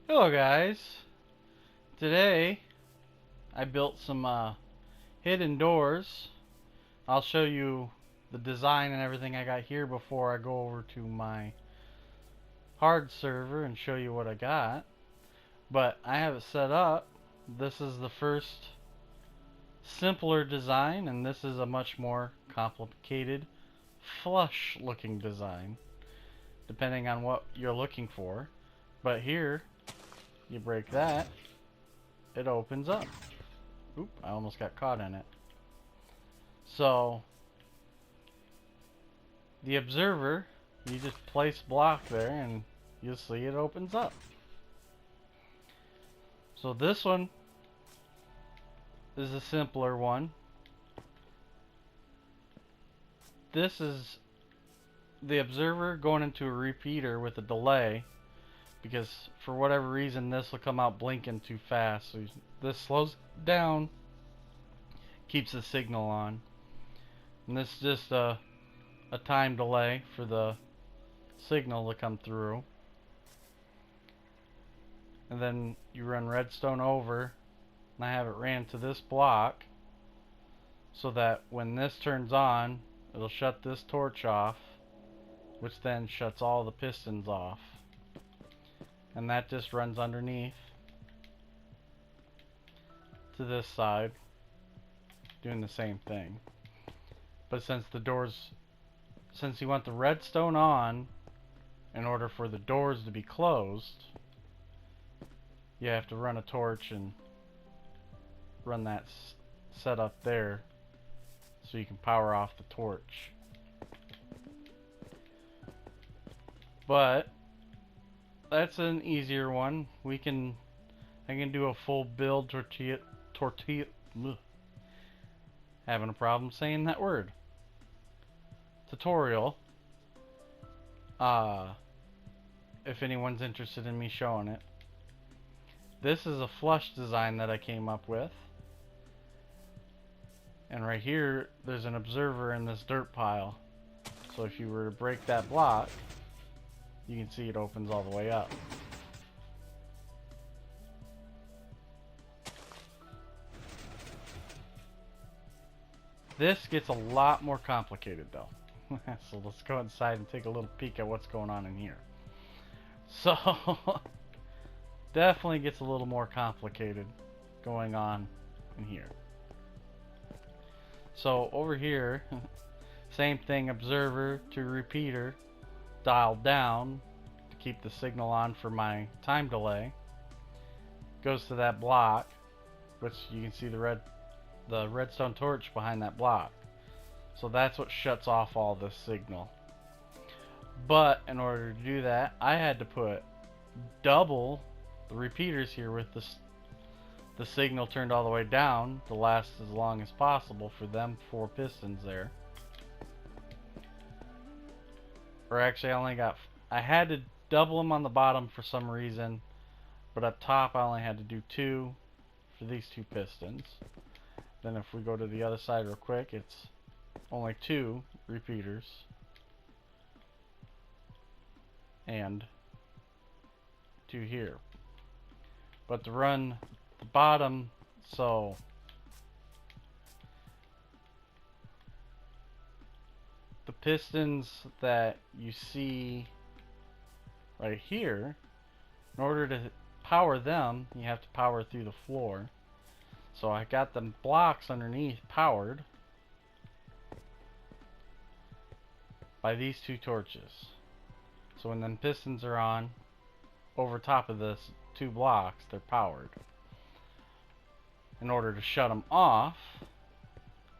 Hello guys, today I built some hidden doors. I'll show you the design and everything I got here before I go over to my hard server and show you what I got. But I have it set up. This is the first simpler design, and this is a much more complicated flush looking design depending on what you're looking for. But here you break that, it opens up. Oop, I almost got caught in it. So, the observer, you just place block there and you'll see it opens up. So this one is a simpler one. This is the observer going into a repeater with a delay, because for whatever reason this will come out blinking too fast. So this slows down, keeps the signal on, and this is just a time delay for the signal to come through. And then you run redstone over, and I have it ran to this block so that when this turns on, it'll shut this torch off, which then shuts all the pistons off. And that just runs underneath to this side, doing the same thing. But since you want the redstone on in order for the doors to be closed, you have to run a torch and run that setup there so you can power off the torch. But that's an easier one. I can do a full build tortilla. Having a problem saying that word. Tutorial. If anyone's interested in me showing it. This is a flush design that I came up with. And right here, there's an observer in this dirt pile. So if you were to break that block, you can see it opens all the way up. This gets a lot more complicated though. So let's go inside and take a little peek at what's going on in here. So definitely gets a little more complicated going on in here. So over here, same thing, observer to repeater, dialed down to keep the signal on for my time delay. Goes to that block, which you can see the redstone torch behind that block. So that's what shuts off all this signal. But in order to do that, I had to put double the repeaters here with the signal turned all the way down to last as long as possible for them 4 pistons there. Or actually I had to double them on the bottom for some reason, but up top I only had to do 2 for these 2 pistons. Then if we go to the other side real quick, it's only 2 repeaters and 2 here. But to run the bottom, so the pistons that you see right here, in order to power them, you have to power through the floor. So I got the blocks underneath powered by these 2 torches. So when them pistons are on, over top of this 2 blocks, they're powered. In order to shut them off,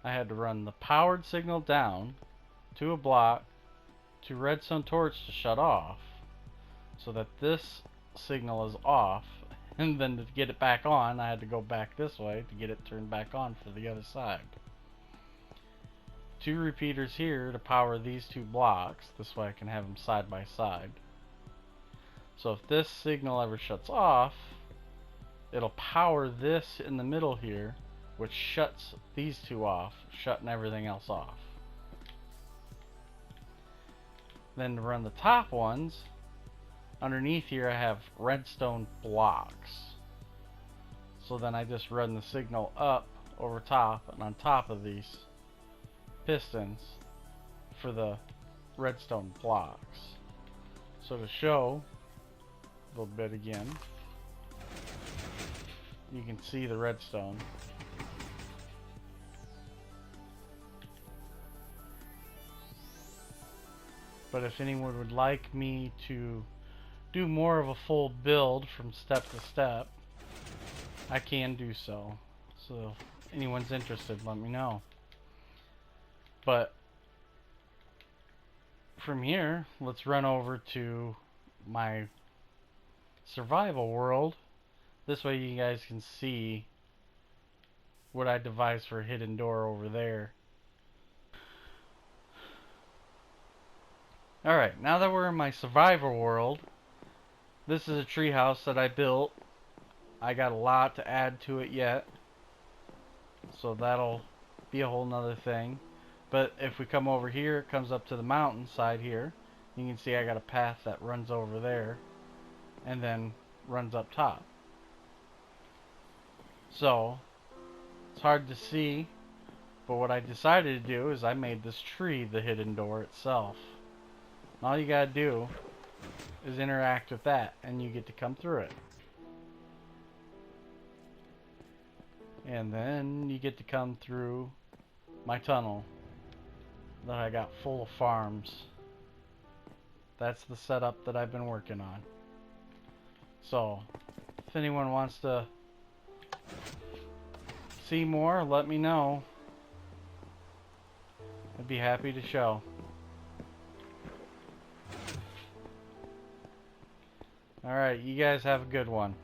I had to run the powered signal down to a block to redstone torch to shut off, so that this signal is off. And then to get it back on, I had to go back this way to get it turned back on for the other side. 2 repeaters here to power these 2 blocks. This way I can have them side by side. So if this signal ever shuts off, it'll power this in the middle here, which shuts these 2 off, shutting everything else off. Then to run the top ones, underneath here I have redstone blocks. So then I just run the signal up over top and on top of these pistons for the redstone blocks. So to show a little bit again, you can see the redstone. But if anyone would like me to do more of a full build from step to step, I can do so. So if anyone's interested, let me know. But from here, let's run over to my survival world. This way you guys can see what I devised for a hidden door over there. Alright, now that we're in my survival world, this is a treehouse that I built. I got a lot to add to it yet, so that'll be a whole nother thing. But if we come over here, it comes up to the mountain side here. You can see I got a path that runs over there and then runs up top. So it's hard to see, but what I decided to do is I made this tree the hidden door itself. And all you gotta do is interact with that and you get to come through it. And then you get to come through my tunnel that I got full of farms. That's the setup that I've been working on. So if anyone wants to see more, let me know. I'd be happy to show. Alright, you guys have a good one.